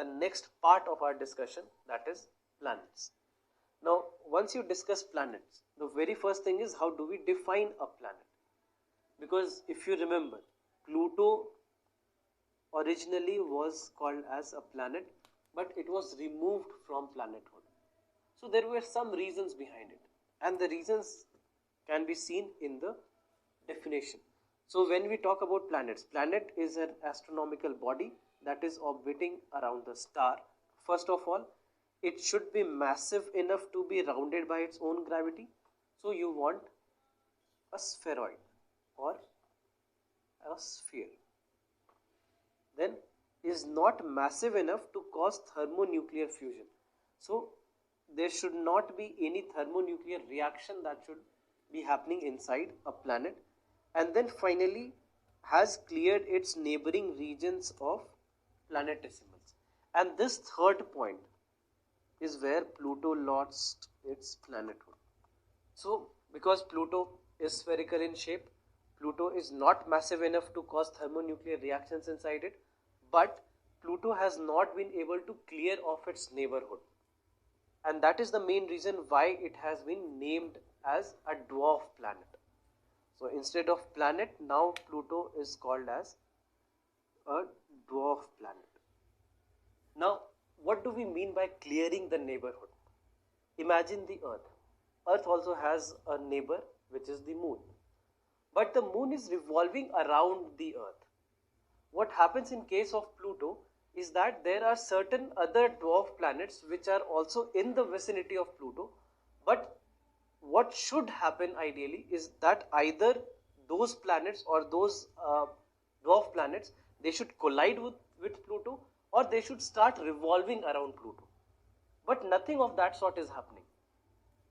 the next part of our discussion, that is planets. Now, once you discuss planets, the very first thing is how do we define a planet? Because if you remember, Pluto originally was called as a planet, but it was removed from planethood. So there were some reasons behind it, and the reasons can be seen in the definition. So when we talk about planets, planet is an astronomical body that is orbiting around the star. First of all, it should be massive enough to be rounded by its own gravity. So you want a spheroid or a sphere. Then is not massive enough to cause thermonuclear fusion. So there should not be any thermonuclear reaction that should be happening inside a planet. And then finally has cleared its neighboring regions of planetesimals. And this third point is where Pluto lost its planethood. So because Pluto is spherical in shape, Pluto is not massive enough to cause thermonuclear reactions inside it, but Pluto has not been able to clear off its neighborhood. And that is the main reason why it has been named as a dwarf planet. So instead of planet, now Pluto is called as a dwarf planet. Now, what do we mean by clearing the neighborhood? Imagine the Earth. Earth also has a neighbor, which is the Moon. But the Moon is revolving around the Earth. What happens in case of Pluto is that there are certain other dwarf planets which are also in the vicinity of Pluto, but what should happen ideally is that either those planets or those dwarf planets, they should collide with Pluto, or they should start revolving around Pluto. But nothing of that sort is happening.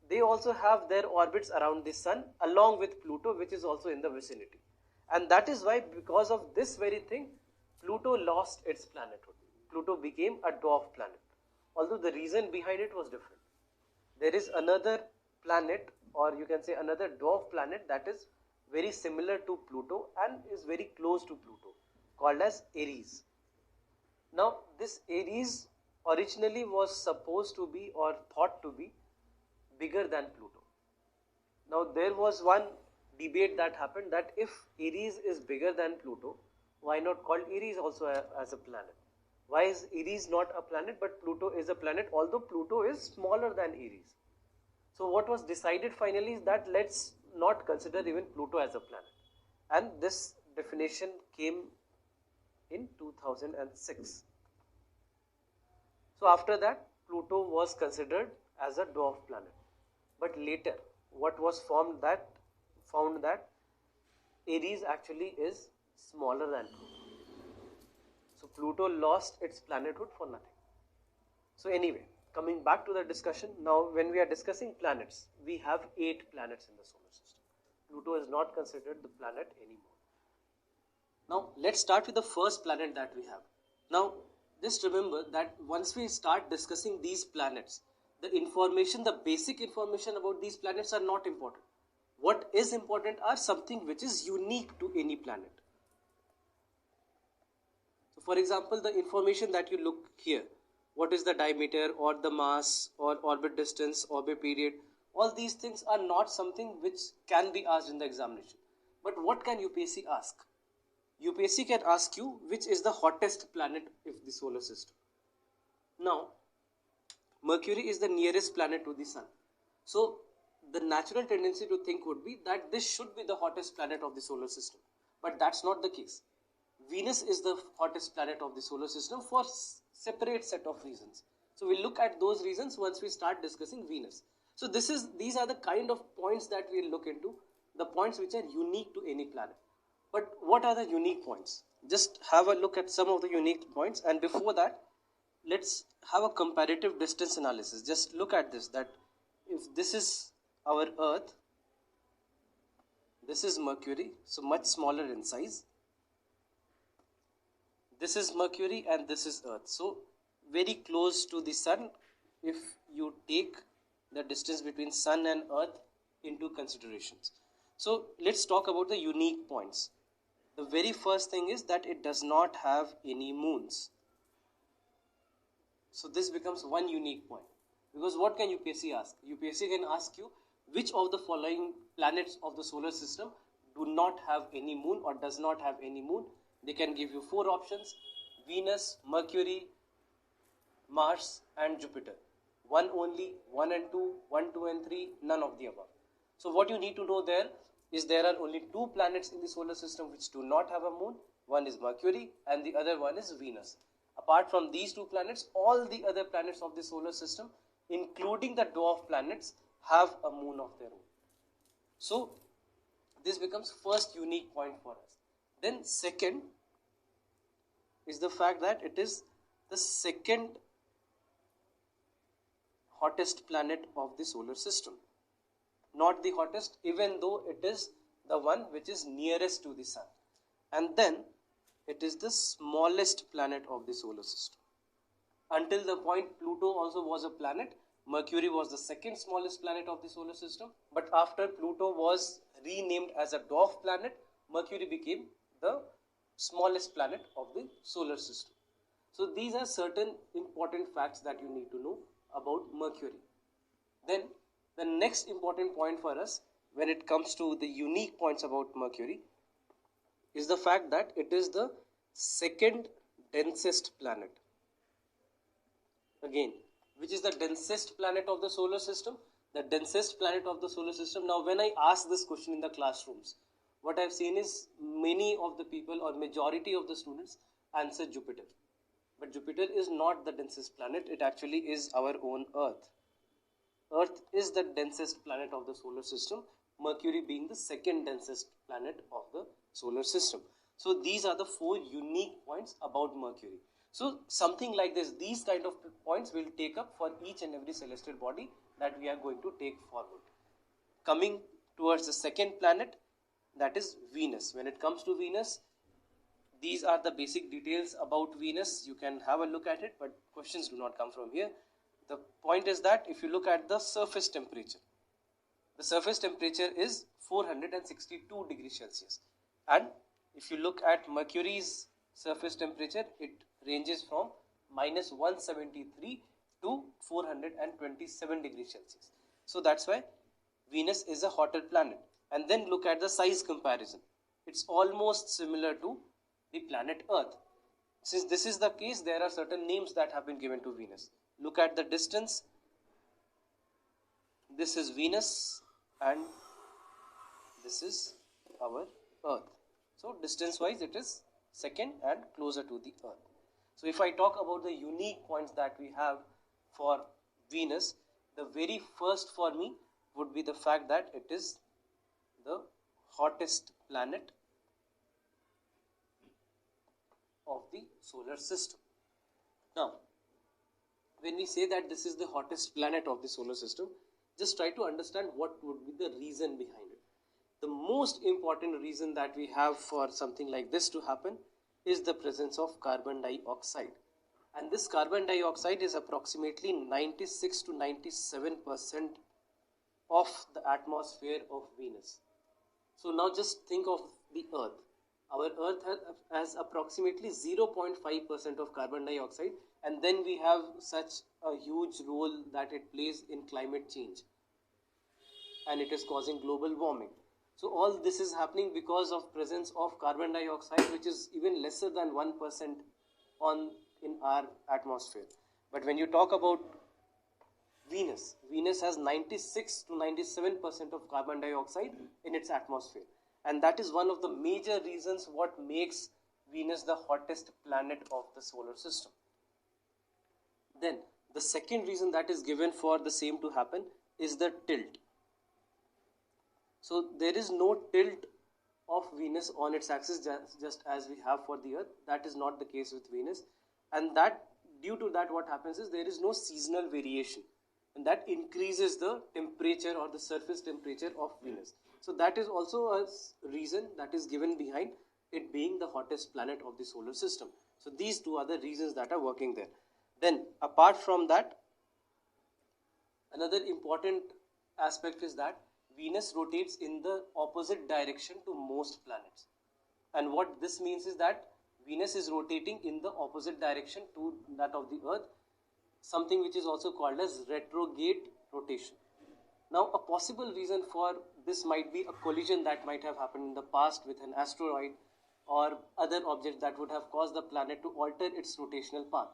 They also have their orbits around the Sun along with Pluto, which is also in the vicinity. And that is why, because of this very thing, Pluto lost its planethood. Pluto became a dwarf planet, although the reason behind it was different. There is another planet, or you can say another dwarf planet, that is very similar to Pluto and is very close to Pluto, called as Aries. Now this Aries originally was supposed to be, or thought to be, bigger than Pluto. Now there was one debate that happened, that if Aries is bigger than Pluto, why not call Aries also as a planet? Why is Aries not a planet but Pluto is a planet, although Pluto is smaller than Aries? So what was decided finally is that let's not consider even Pluto as a planet. And this definition came in 2006. So after that, Pluto was considered as a dwarf planet. But later, what was found that Aries actually is smaller than Pluto. So Pluto lost its planethood for nothing. So anyway, coming back to the discussion, now when we are discussing planets, we have 8 planets in the solar system. Pluto is not considered the planet anymore. Now let's start with the first planet that we have. Now just remember that once we start discussing these planets, the information, the basic information about these planets are not important. What is important are something which is unique to any planet. So for example, the information that you look here, what is the diameter or the mass or orbit distance, orbit period, all these things are not something which can be asked in the examination. But what can UPSC ask? UPSC can ask you which is the hottest planet of the solar system. Now, Mercury is the nearest planet to the Sun. So the natural tendency to think would be that this should be the hottest planet of the solar system. But that's not the case. Venus is the hottest planet of the solar system for separate set of reasons. So we'll look at those reasons once we start discussing Venus. So these are the kind of points that we'll look into, the points which are unique to any planet. But what are the unique points? Just have a look at some of the unique points, and before that, let's have a comparative distance analysis. Just look at this, that if this is our Earth, this is Mercury, so much smaller in size. This is Mercury and this is Earth, so very close to the Sun if you take the distance between Sun and Earth into considerations. So let's talk about the unique points. The very first thing is that it does not have any moons. So this becomes one unique point. Because what can UPSC ask? UPSC can ask you which of the following planets of the solar system do not have any moon or does not have any moon. They can give you 4 options: Venus, Mercury, Mars and Jupiter. 1 only, 1 and 2, 1, 2 and 3, none of the above. So what you need to know there is there are only 2 planets in the solar system which do not have a moon. One is Mercury and the other one is Venus. Apart from these 2 planets, all the other planets of the solar system, including the dwarf planets, have a moon of their own. So this becomes first unique point for us. Then second is the fact that it is the second hottest planet of the solar system. Not the hottest, even though it is the one which is nearest to the sun. And then it is the smallest planet of the solar system. Until the point Pluto also was a planet, Mercury was the second smallest planet of the solar system. But after Pluto was renamed as a dwarf planet, Mercury became the smallest planet of the solar system. So these are certain important facts that you need to know about Mercury. Then the next important point for us when it comes to the unique points about Mercury is the fact that it is the second densest planet. Again, which is the densest planet of the solar system? The densest planet of the solar system. Now when I ask this question in the classrooms, what I've seen is many of the people or majority of the students answer Jupiter. But Jupiter is not the densest planet, it actually is our own Earth. Earth is the densest planet of the solar system, Mercury being the second densest planet of the solar system. So these are the 4 unique points about Mercury. So something like this, these kind of points will take up for each and every celestial body that we are going to take forward. Coming towards the second planet, that is Venus. When it comes to Venus, these are the basic details about Venus. You can have a look at it, but questions do not come from here. The point is that if you look at the surface temperature, the surface temperature is 462 degrees Celsius. And if you look at Mercury's surface temperature, it ranges from minus 173 to 427 degrees Celsius. So that's why Venus is a hotter planet. And then look at the size comparison. It's almost similar to the planet Earth. Since this is the case, there are certain names that have been given to Venus. Look at the distance. This is Venus and this is our Earth. So distance wise it is second and closer to the Earth. So if I talk about the unique points that we have for Venus, the very first for me would be the fact that it is the hottest planet of the solar system. Now, when we say that this is the hottest planet of the solar system, just try to understand what would be the reason behind it. The most important reason that we have for something like this to happen is the presence of carbon dioxide. And this carbon dioxide is approximately 96 to 97% of the atmosphere of Venus. So now just think of the Earth. Our Earth has approximately 0.5% of carbon dioxide, and then we have such a huge role that it plays in climate change, and it is causing global warming. So all this is happening because of presence of carbon dioxide, which is even lesser than 1% in our atmosphere. But when you talk about Venus has 96 to 97% of carbon dioxide in its atmosphere. And that is one of the major reasons what makes Venus the hottest planet of the solar system. Then the second reason that is given for the same to happen is the tilt. So there is no tilt of Venus on its axis just as we have for the Earth. That is not the case with Venus. And that due to that what happens is there is no seasonal variation. And that increases the temperature or the surface temperature of Venus. So that is also a reason that is given behind it being the hottest planet of the solar system. So these two are the reasons that are working there. Then apart from that, another important aspect is that Venus rotates in the opposite direction to most planets. And what this means is that Venus is rotating in the opposite direction to that of the Earth. something which is also called as retrograde rotation. Now, a possible reason for this might be a collision that might have happened in the past with an asteroid or other object that would have caused the planet to alter its rotational path.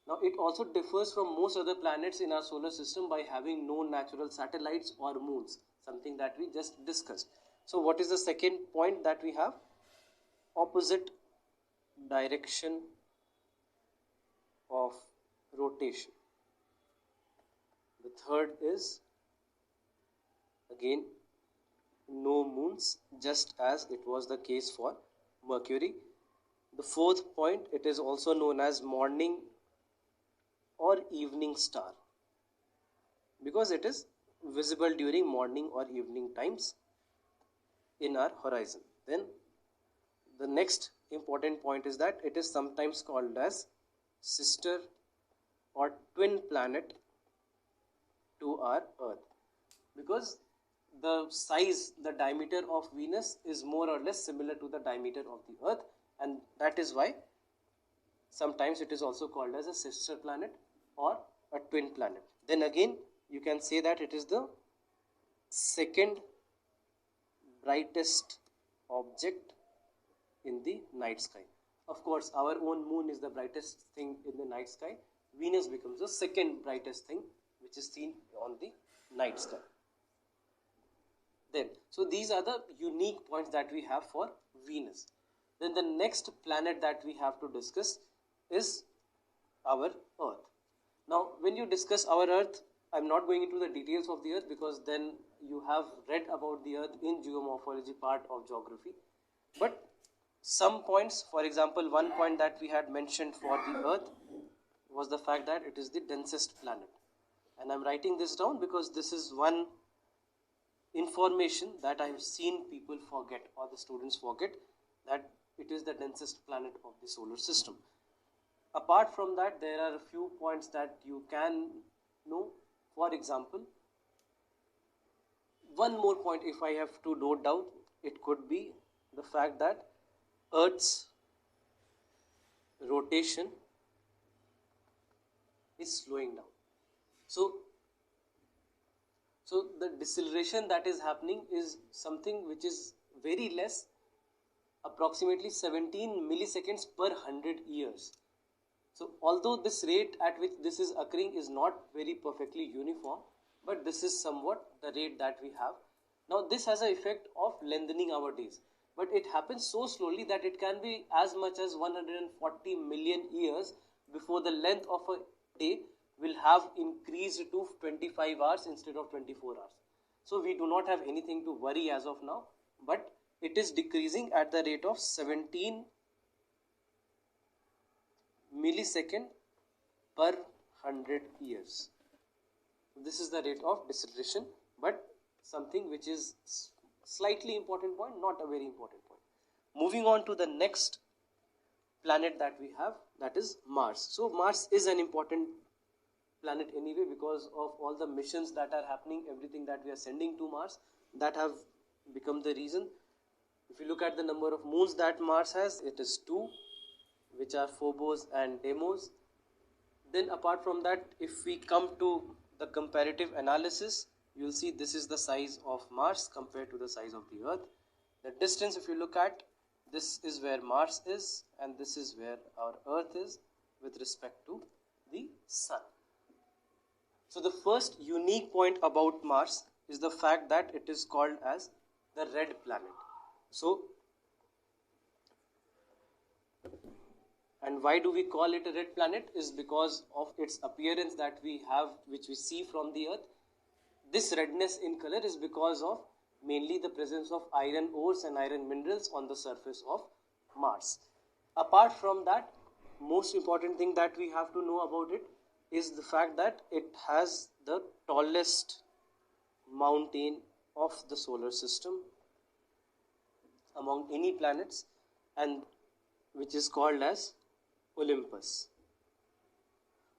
Now, it also differs from most other planets in our solar system by having no natural satellites or moons, something that we just discussed. So, what is the second point that we have? Opposite direction of rotation. The third is, again, no moons, just as it was the case for Mercury. The fourth point, it is also known as morning or evening star, because it is visible during morning or evening times in our horizon. Then the next important point is that it is sometimes called as sister or twin planet to our Earth, because the size, the diameter of Venus is more or less similar to the diameter of the Earth, and that is why sometimes it is also called as a sister planet or a twin planet. Then again, you can say that it is the second brightest object in the night sky. Of course, our own moon is the brightest thing in the night sky. Venus becomes the second brightest thing which is seen on the night sky. Then, so these are the unique points that we have for Venus. Then the next planet that we have to discuss is our Earth. Now, when you discuss our Earth, I'm not going into the details of the Earth, because then you have read about the Earth in geomorphology part of geography. But some points, for example, one point that we had mentioned for the Earth was the fact that it is the densest planet. And I'm writing this down because this is one information that I have seen people forget, or the students forget, that it is the densest planet of the solar system. Apart from that, there are a few points that you can know. For example, one more point, if I have to note down, it could be the fact that Earth's rotation is slowing down. So the deceleration that is happening is something which is very less, approximately 17 milliseconds per 100 years. So although this rate at which this is occurring is not very perfectly uniform, but this is somewhat the rate that we have. Now this has an effect of lengthening our days, but it happens so slowly that it can be as much as 140 million years before the length of a day will have increased to 25 hours instead of 24 hours. So we do not have anything to worry as of now, but it is decreasing at the rate of 17 millisecond per 100 years. This is the rate of deceleration, but something which is slightly important point, not a very important point. Moving on to the next planet that we have, that is Mars. So Mars is an important planet anyway, because of all the missions that are happening, everything that we are sending to Mars, that have become the reason. If you look at the number of moons that Mars has, it is 2, which are Phobos and Deimos. Then apart from that, if we come to the comparative analysis, you will see this is the size of Mars compared to the size of the Earth. The distance, if you look at, this is where Mars is, and this is where our Earth is with respect to the Sun. So the first unique point about Mars is the fact that it is called as the red planet. So, and why do we call it a red planet? Is because of its appearance that we have, which we see from the Earth. This redness in color is because of mainly the presence of iron ores and iron minerals on the surface of Mars. Apart from that, most important thing that we have to know about it is the fact that it has the tallest mountain of the solar system among any planets, and which is called as Olympus.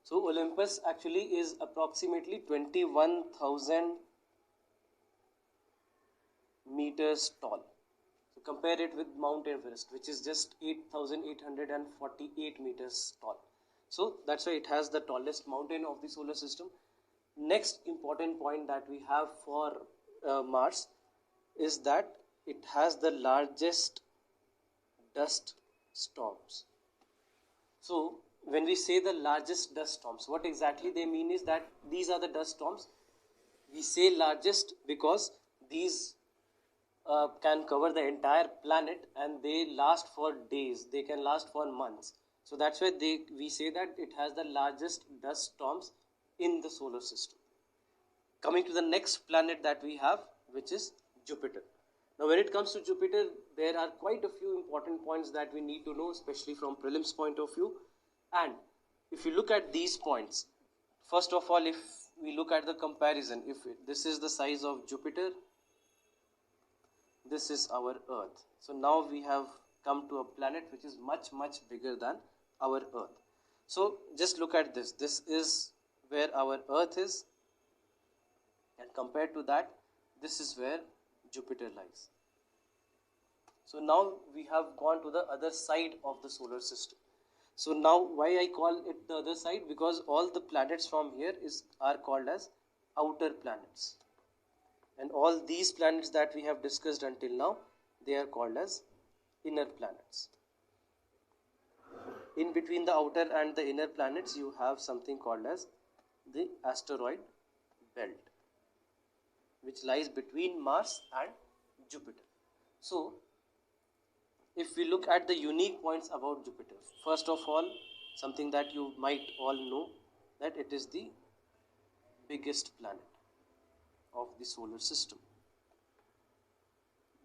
So Olympus actually is approximately 21,000 meters tall. So compare it with Mount Everest, which is just 8,848 meters tall. So that's why it has the tallest mountain of the solar system. Next important point that we have for Mars is that it has the largest dust storms. So when we say the largest dust storms, what exactly they mean is that these are the dust storms. We say largest because these can cover the entire planet and they last for days, they can last for months. So that's why we say that it has the largest dust storms in the solar system. Coming to the next planet that we have, which is Jupiter. Now when it comes to Jupiter, there are quite a few important points that we need to know, especially from prelims point of view. And if you look at these points, first of all, if we look at the comparison, if this is the size of Jupiter, this is our Earth. So now we have come to a planet which is much bigger than our Earth. So just look at this. This is where our Earth is, and compared to that, this is where Jupiter lies. So now we have gone to the other side of the solar system. So now why I call it the other side? Because all the planets from here are called as outer planets. And all these planets that we have discussed until now, they are called as inner planets. In between the outer and the inner planets, you have something called as the asteroid belt, which lies between Mars and Jupiter. So if we look at the unique points about Jupiter, first of all, something that you might all know, that it is the biggest planet of the solar system.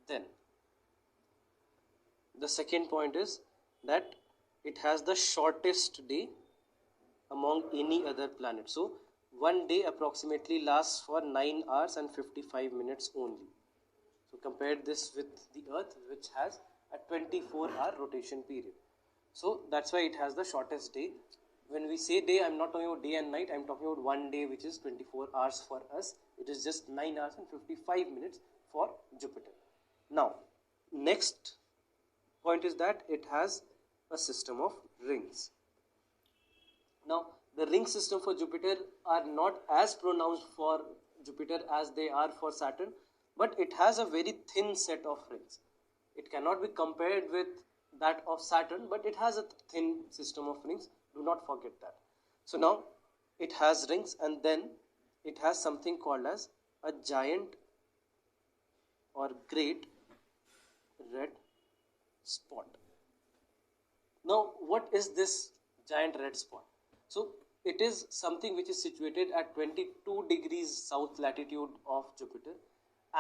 Then the second point is that it has the shortest day among any other planet. So one day approximately lasts for 9 hours and 55 minutes only. So compare this with the Earth, which has a 24-hour rotation period. So that's why it has the shortest day. When we say day, I'm not talking about day and night, I'm talking about one day, which is 24 hours for us. It is just 9 hours and 55 minutes for Jupiter. Now, next point is that it has a system of rings. Now, the ring system for Jupiter are not as pronounced for Jupiter as they are for Saturn, but it has a very thin set of rings. It cannot be compared with that of Saturn, but it has a thin system of rings. Do not forget that. So now it has rings, and then it has something called as a giant or great red spot. Now what is this giant red spot? So it is something which is situated at 22 degrees south latitude of Jupiter,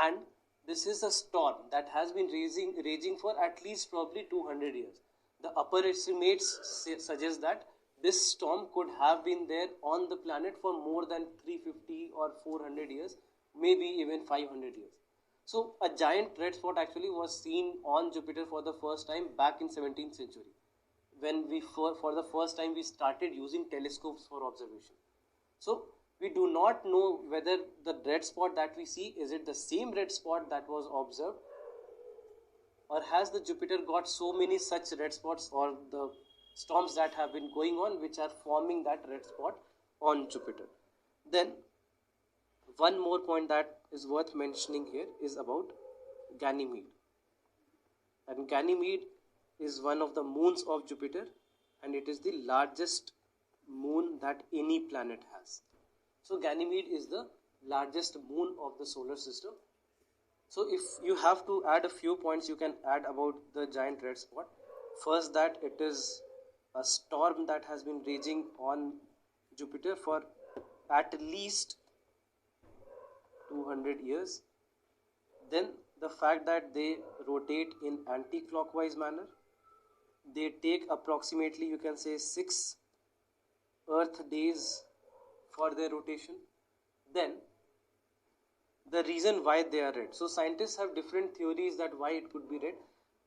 and this is a storm that has been raging for at least probably 200 years. The upper estimates suggest that this storm could have been there on the planet for more than 350 or 400 years, maybe even 500 years. So a giant red spot actually was seen on Jupiter for the first time back in 17th century, when we for the first time we started using telescopes for observation. So we do not know whether the red spot that we see, is it the same red spot that was observed, or has the Jupiter got so many such red spots, or the storms that have been going on which are forming that red spot on Jupiter. Then one more point that is worth mentioning here is about Ganymede. And Ganymede is one of the moons of Jupiter, and it is the largest moon that any planet has. So Ganymede is the largest moon of the solar system. So if you have to add a few points, you can add about the giant red spot. First, that it is a storm that has been raging on Jupiter for at least 200 years. Then the fact that they rotate in anti-clockwise manner. They take approximately, you can say, 6 Earth days for their rotation. Then the reason why they are red. So scientists have different theories that why it could be red.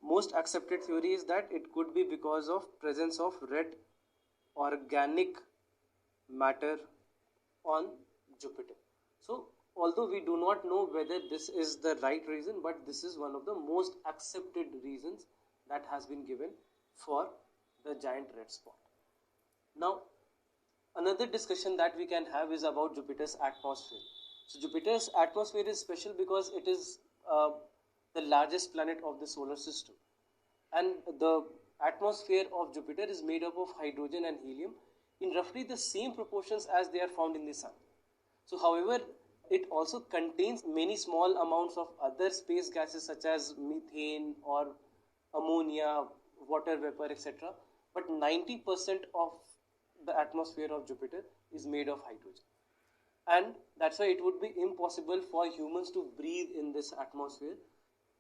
Most accepted theory is that it could be because of presence of red organic matter on Jupiter. So although we do not know whether this is the right reason, but this is one of the most accepted reasons that has been given for the giant red spot. Now Another discussion that we can have is about Jupiter's atmosphere. So Jupiter's atmosphere is special because it is the largest planet of the solar system, and the atmosphere of Jupiter is made up of hydrogen and helium in roughly the same proportions as they are found in the Sun. So however, it also contains many small amounts of other space gases such as methane or ammonia, water vapor, etc. But 90% of the atmosphere of Jupiter is made of hydrogen. And that's why it would be impossible for humans to breathe in this atmosphere.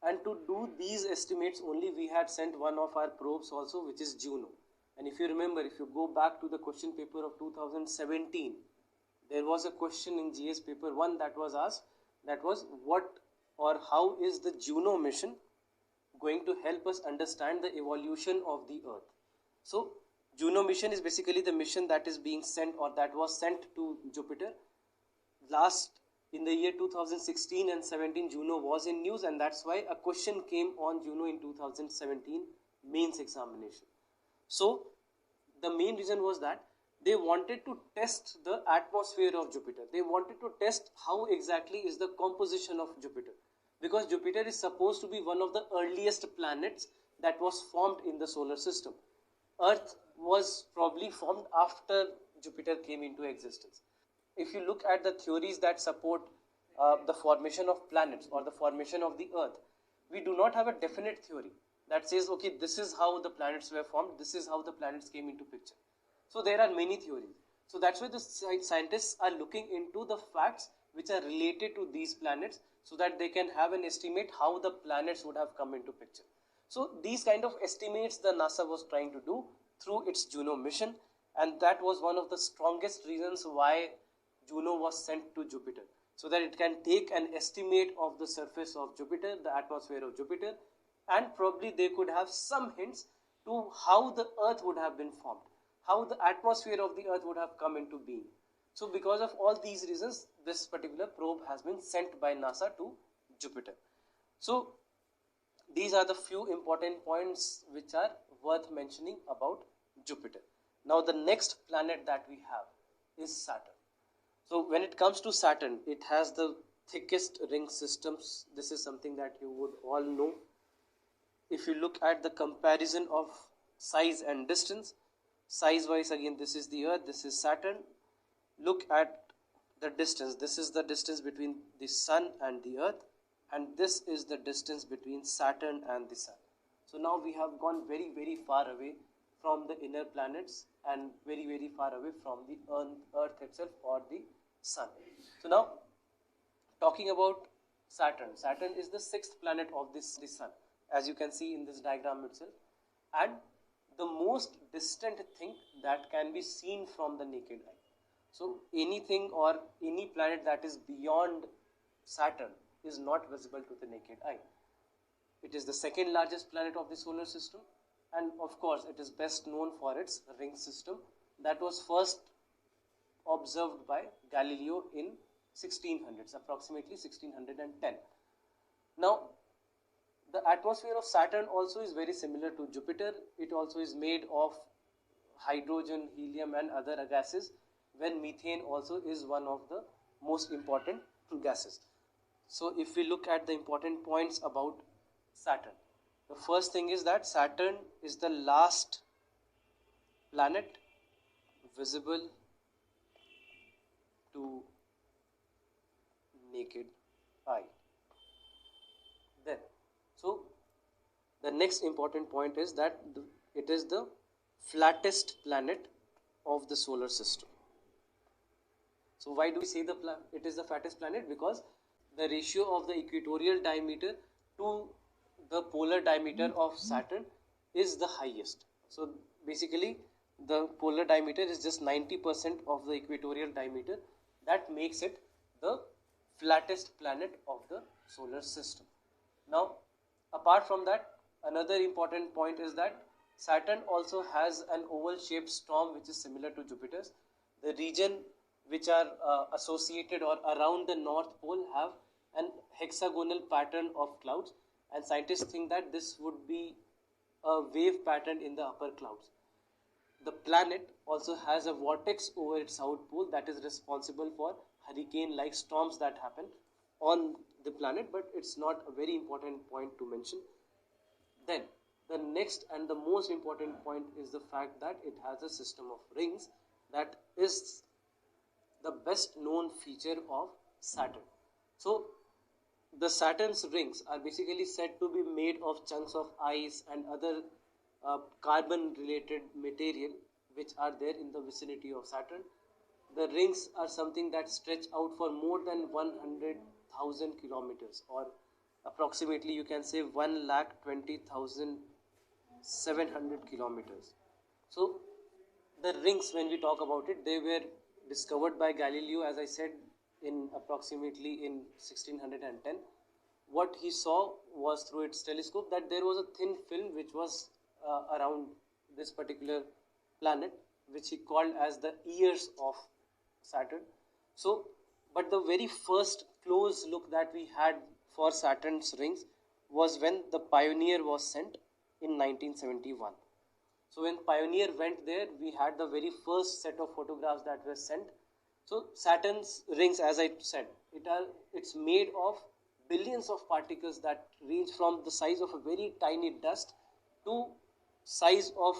And to do these estimates only, we had sent one of our probes also, which is Juno. And if you remember, if you go back to the question paper of 2017, there was a question in GS paper 1 that was asked, that was what or how is the Juno mission going to help us understand the evolution of the Earth. So Juno mission is basically the mission that is being sent or that was sent to Jupiter. Last in the year 2016 and 17, Juno was in news, and that's why a question came on Juno in 2017 mains examination. So the main reason was that they wanted to test the atmosphere of Jupiter. They wanted to test how exactly is the composition of Jupiter, because Jupiter is supposed to be one of the earliest planets that was formed in the solar system. Earth was probably formed after Jupiter came into existence. If you look at the theories that support the formation of planets or the formation of the Earth, we do not have a definite theory that says, okay, this is how the planets were formed, this is how the planets came into picture. So there are many theories. So that's why the scientists are looking into the facts which are related to these planets so that they can have an estimate how the planets would have come into picture. So these kind of estimates the NASA was trying to do through its Juno mission, and that was one of the strongest reasons why Juno was sent to Jupiter, so that it can take an estimate of the surface of Jupiter, the atmosphere of Jupiter, and probably they could have some hints to how the Earth would have been formed, how the atmosphere of the Earth would have come into being. So because of all these reasons, this particular probe has been sent by NASA to Jupiter. So these are the few important points which are worth mentioning about Jupiter. Now the next planet that we have is Saturn. So when it comes to Saturn, it has the thickest ring systems. This is something that you would all know. If you look at the comparison of size and distance, size wise, again, this is the Earth, this is Saturn. Look at the distance. This is the distance between the Sun and the Earth, and this is the distance between Saturn and the Sun. So now we have gone very, very far away from the inner planets and very, very far away from the Earth itself or the Sun. So now, talking about Saturn. Saturn is the sixth planet of the Sun, as you can see in this diagram itself, and the most distant thing that can be seen from the naked eye. So anything or any planet that is beyond Saturn is not visible to the naked eye. It is the second largest planet of the solar system, and of course it is best known for its ring system that was first observed by Galileo in 1600s, approximately 1610. Now the atmosphere of Saturn also is very similar to Jupiter. It also is made of hydrogen, helium and other gases, when methane also is one of the most important gases. So if we look at the important points about Saturn, the first thing is that Saturn is the last planet visible to naked eye. Then, so the next important point is that it is the flattest planet of the solar system. So why do we say it is the fattest planet? Because the ratio of the equatorial diameter to the polar diameter of Saturn is the highest. So basically the polar diameter is just 90% of the equatorial diameter. That makes it the flattest planet of the solar system. Now apart from that, another important point is that Saturn also has an oval shaped storm which is similar to Jupiter's. The region which are associated or around the North Pole have an hexagonal pattern of clouds, and scientists think that this would be a wave pattern in the upper clouds. the planet also has a vortex over its south pole that is responsible for hurricane-like storms that happen on the planet, but it's not a very important point to mention. Then, the next and the most important point is the fact that it has a system of rings that is the best known feature of Saturn. So, the Saturn's rings are basically said to be made of chunks of ice and other carbon related material which are there in the vicinity of Saturn. The rings are something that stretch out for more than 100,000 kilometers, or approximately you can say 1,20,700 kilometers. So the rings, when we talk about it, they were discovered by Galileo, as I said, in approximately in 1610. What he saw was through its telescope that there was a thin film which was around this particular planet, which he called as the ears of Saturn. So, but the very first close look that we had for Saturn's rings was when the Pioneer was sent in 1971. So when Pioneer went there, we had the very first set of photographs that were sent. So Saturn's rings, as I said, it's made of billions of particles that range from the size of a very tiny dust to size of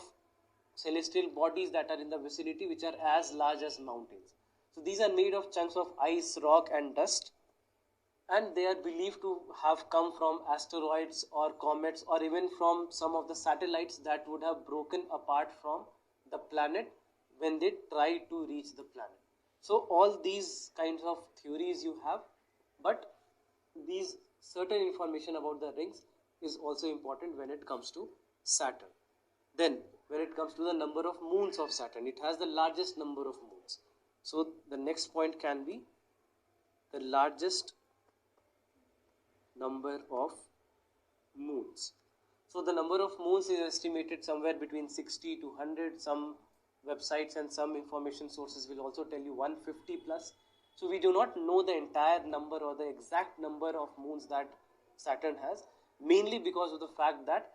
celestial bodies that are in the vicinity, which are as large as mountains. So these are made of chunks of ice, rock and dust, and they are believed to have come from asteroids or comets, or even from some of the satellites that would have broken apart from the planet when they try to reach the planet. So all these kinds of theories you have, but these certain information about the rings is also important when it comes to Saturn. Then when it comes to the number of moons of Saturn, it has the largest number of moons. So the next point can be the largest number of moons. So the number of moons is estimated somewhere between 60 to 100. Some websites and some information sources will also tell you 150 plus. So we do not know the entire number or the exact number of moons that Saturn has, mainly because of the fact that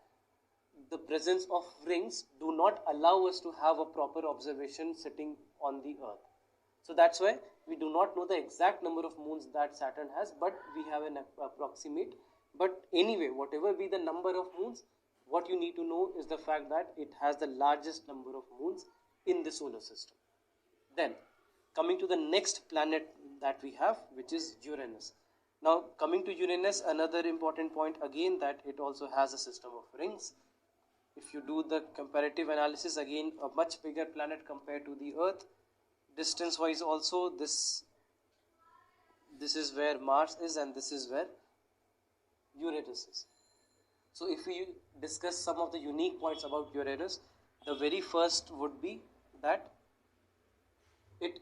the presence of rings do not allow us to have a proper observation sitting on the Earth. So that's why we do not know the exact number of moons that Saturn has, but we have an approximate. But anyway, whatever be the number of moons, what you need to know is the fact that it has the largest number of moons in the solar system. Then, coming to the next planet that we have, which is Uranus. Now, coming to Uranus, another important point again, that it also has a system of rings. If you do the comparative analysis, again a much bigger planet compared to the Earth. Distance wise also, this is where Mars is and this is where Uranus is. So if we discuss some of the unique points about Uranus, the very first would be that it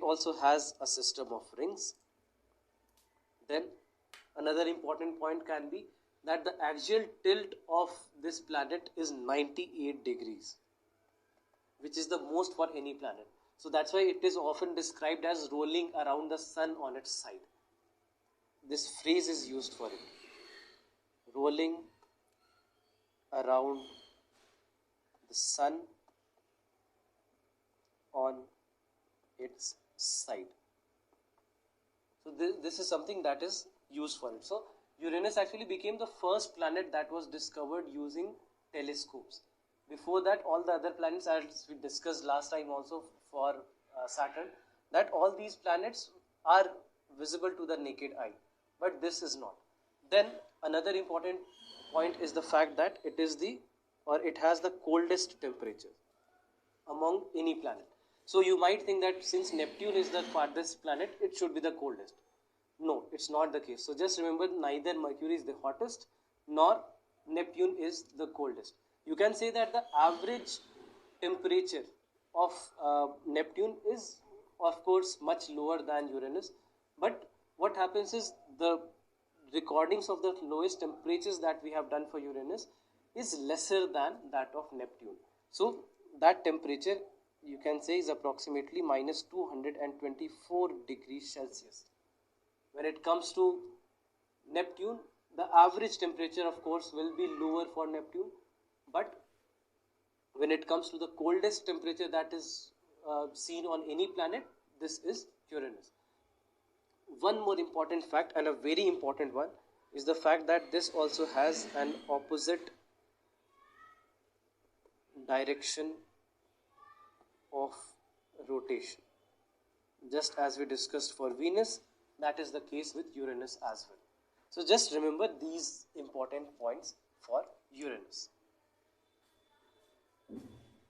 also has a system of rings. Then another important point can be that the axial tilt of this planet is 98 degrees, which is the most for any planet. So that's why it is often described as rolling around the sun on its side. This phrase is used for it. Rolling around the sun on its side. So this is something that is used for it. So Uranus actually became the first planet that was discovered using telescopes. Before that, all the other planets, as we discussed last time also for Saturn, that all these planets are visible to the naked eye, but this is not. Then another important point is the fact that it has the coldest temperature among any planet. So you might think that since Neptune is the farthest planet, it should be the coldest. No, it's not the case. So just remember, neither Mercury is the hottest nor Neptune is the coldest. You can say that the average temperature of Neptune is of course much lower than Uranus, but what happens is the recordings of the lowest temperatures that we have done for Uranus is lesser than that of Neptune. So that temperature you can say is approximately minus 224 degrees Celsius. When it comes to Neptune, the average temperature of course will be lower for Neptune, but when it comes to the coldest temperature that is seen on any planet, this is Uranus. One more important fact, and a very important one, is the fact that this also has an opposite direction of rotation. Just as we discussed for Venus, that is the case with Uranus as well. So just remember these important points for Uranus.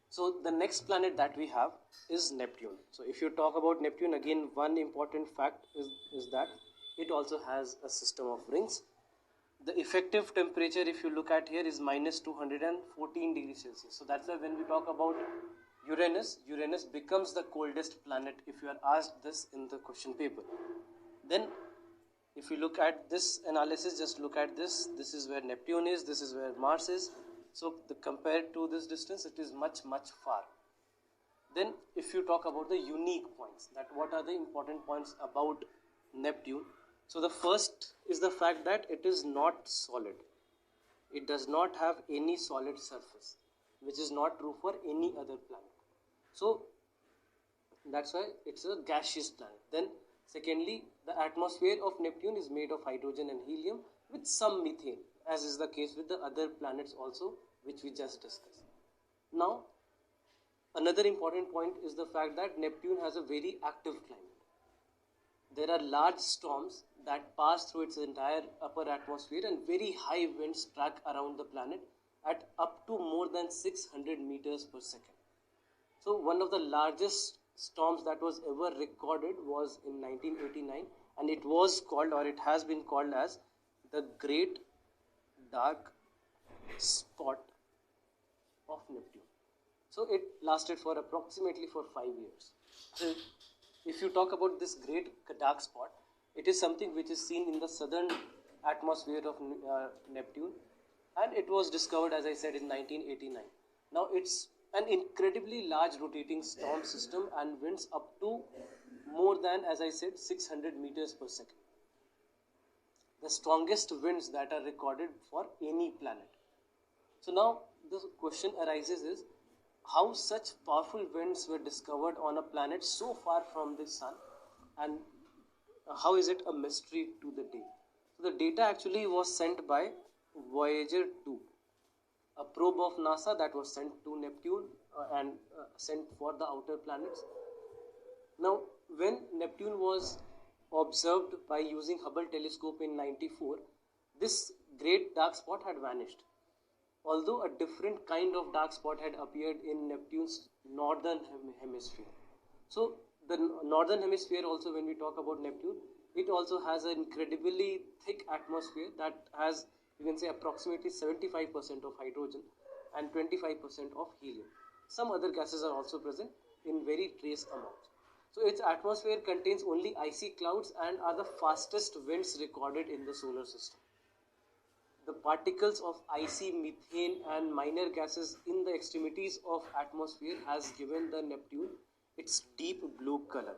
So the next planet that we have is Neptune. So if you talk about Neptune, again one important fact is that it also has a system of rings. The effective temperature, if you look at here, is minus 214 degrees Celsius. So that's why when we talk about Uranus becomes the coldest planet if you are asked this in the question paper. Then if you look at this analysis, just look at this. This is where Neptune is, this is where Mars is. So compared to this distance, it is much far. Then if you talk about the unique points, that what are the important points about Neptune. So the first is the fact that it is not solid. It does not have any solid surface, which is not true for any other planet. So that's why it's a gaseous planet. Then secondly, the atmosphere of Neptune is made of hydrogen and helium with some methane, as is the case with the other planets also, which we just discussed. Now, another important point is the fact that Neptune has a very active climate. There are large storms that pass through its entire upper atmosphere, and very high winds track around the planet at up to more than 600 meters per second. So one of the largest storms that was ever recorded was in 1989, and it was called, or it has been called, as the Great Dark Spot of Neptune. So it lasted for approximately 5 years. So if you talk about this Great Dark Spot, it is something which is seen in the southern atmosphere of Neptune, and it was discovered, as I said, in 1989. Now it's an incredibly large rotating storm system and winds up to more than, as I said, 600 meters per second. The strongest winds that are recorded for any planet. So now the question arises is, how such powerful winds were discovered on a planet so far from the sun, and how is it a mystery to the day? So the data actually was sent by Voyager 2, a probe of NASA that was sent to Neptune and sent for the outer planets. Now, when Neptune was observed by using Hubble telescope in 94, this great dark spot had vanished, although a different kind of dark spot had appeared in Neptune's northern hemisphere. So the northern hemisphere also, when we talk about Neptune, it also has an incredibly thick atmosphere that has, you can say, approximately 75% of hydrogen and 25% of helium. Some other gases are also present in very trace amounts. So its atmosphere contains only icy clouds and are the fastest winds recorded in the solar system. The particles of icy methane and minor gases in the extremities of atmosphere has given the Neptune its deep blue color.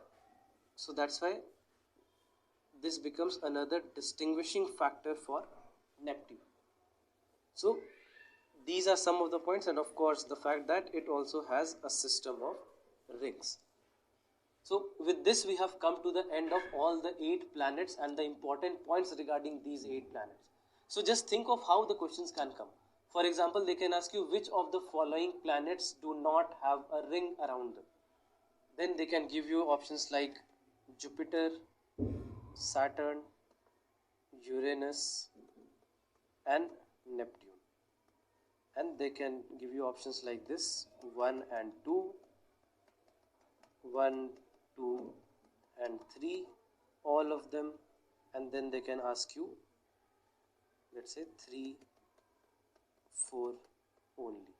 So that's why this becomes another distinguishing factor for Neptune. So these are some of the points, and of course the fact that it also has a system of rings. So with this we have come to the end of all the 8 planets and the important points regarding these 8 planets. So just think of how the questions can come. For example, they can ask you which of the following planets do not have a ring around them. Then they can give you options like Jupiter, Saturn, Uranus and Neptune. And they can give you options like this: 1 and 2, 1, 2 and 3, all of them, and then they can ask you, let's say 3, 4 only.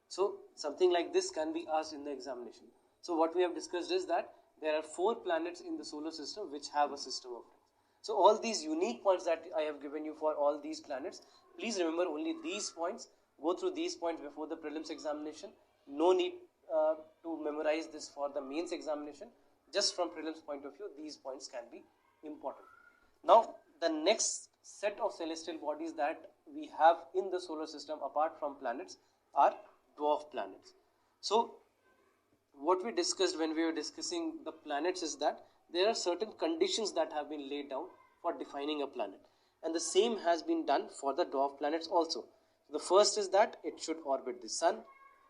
So something like this can be asked in the examination. So what we have discussed is that there are 4 planets in the solar system which have a system of rings. So all these unique points that I have given you for all these planets, please remember only these points. Go through these points before the prelims examination. No need to memorize this for the mains examination. Just from prelims point of view, these points can be important. Now the next set of celestial bodies that we have in the solar system apart from planets are dwarf planets. So what we discussed when we were discussing the planets is that there are certain conditions that have been laid down for defining a planet, and the same has been done for the dwarf planets also. The first is that it should orbit the sun.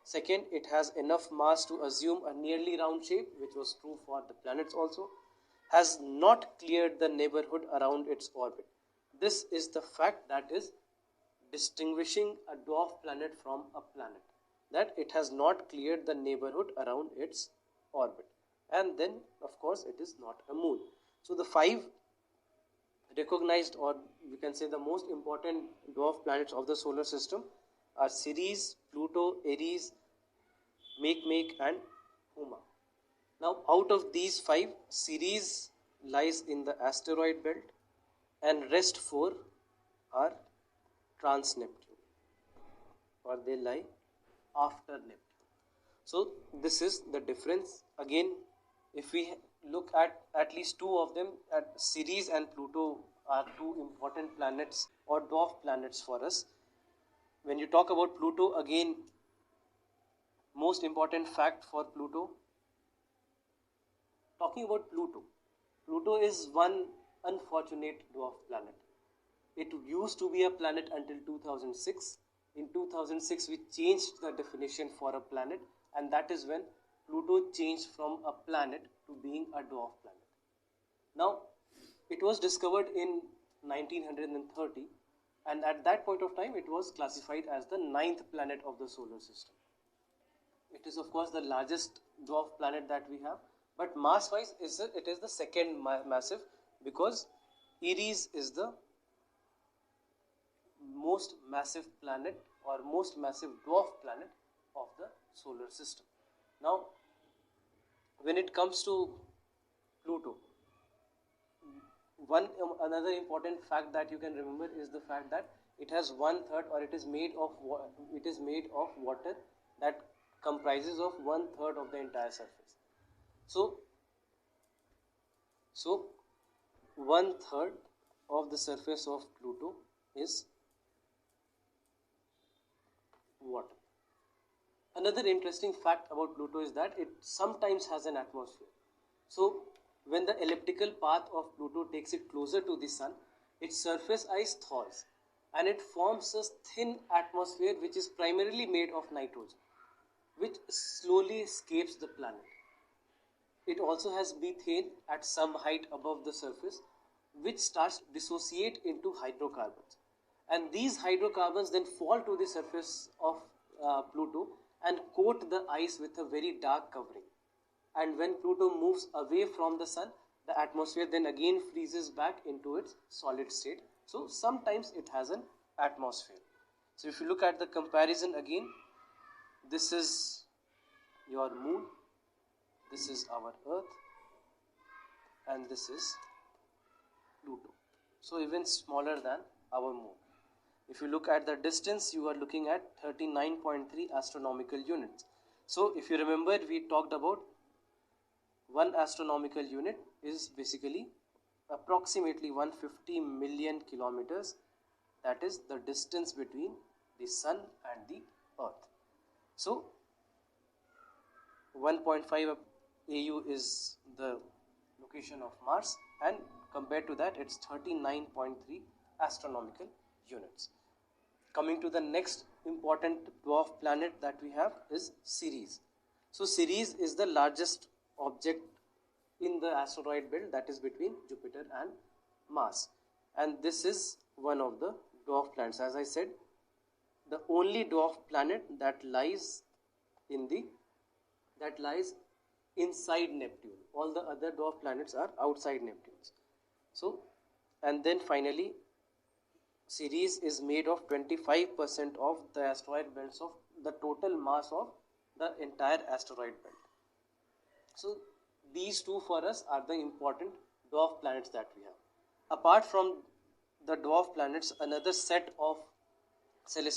Second, it has enough mass to assume a nearly round shape, which was true for the planets also. Has not cleared the neighborhood around its orbit. This is the fact that is distinguishing a dwarf planet from a planet, that it has not cleared the neighborhood around its orbit. And then of course it is not a moon. So the five recognized, or you can say the most important dwarf planets of the solar system are Ceres, Pluto, Aries, Makemake and Uma. Now out of these five, Ceres lies in the asteroid belt and rest four are trans-Neptune, or they lie after Neptune. So this is the difference. Again, if we look at least two of them, at Ceres and Pluto are two important planets or dwarf planets for us. When you talk about Pluto, again, most important fact for Pluto, talking about Pluto, Pluto is one unfortunate dwarf planet. It used to be a planet until 2006. In 2006, we changed the definition for a planet, and that is when Pluto changed from a planet to being a dwarf planet. Now, it was discovered in 1930, and at that point of time, it was classified as the 9th planet of the solar system. It is, of course, the largest dwarf planet that we have, but mass-wise, it is the second massive, because Eris is the most massive planet or most massive dwarf planet of the solar system. Now, when it comes to Pluto, another important fact that you can remember is the fact that it has 1/3, or it is made of water that comprises of 1/3 of the entire surface. So 1/3 of the surface of Pluto is water. Another interesting fact about Pluto is that it sometimes has an atmosphere. So when the elliptical path of Pluto takes it closer to the sun, its surface ice thaws and it forms a thin atmosphere which is primarily made of nitrogen, which slowly escapes the planet. It also has methane at some height above the surface, which starts to dissociate into hydrocarbons. And these hydrocarbons then fall to the surface of Pluto and coat the ice with a very dark covering. And when Pluto moves away from the sun, the atmosphere then again freezes back into its solid state. So sometimes it has an atmosphere. So if you look at the comparison again, this is your moon, this is our Earth, and this is Pluto. So even smaller than our moon. If you look at the distance, you are looking at 39.3 astronomical units. So if you remember, we talked about 1 astronomical unit is basically approximately 150 million kilometers. That is the distance between the sun and the Earth. So 1.5 AU is the location of Mars, and compared to that, it's 39.3 astronomical units. Coming to the next important dwarf planet that we have is Ceres. So Ceres is the largest object in the asteroid belt, that is between Jupiter and Mars, and this is one of the dwarf planets. As I said, the only dwarf planet that lies inside Neptune. All the other dwarf planets are outside Neptune. So, and then finally, Ceres is made of 25% of the asteroid belts of the total mass of the entire asteroid belt. So these two for us are the important dwarf planets that we have. Apart from the dwarf planets, another set of celestial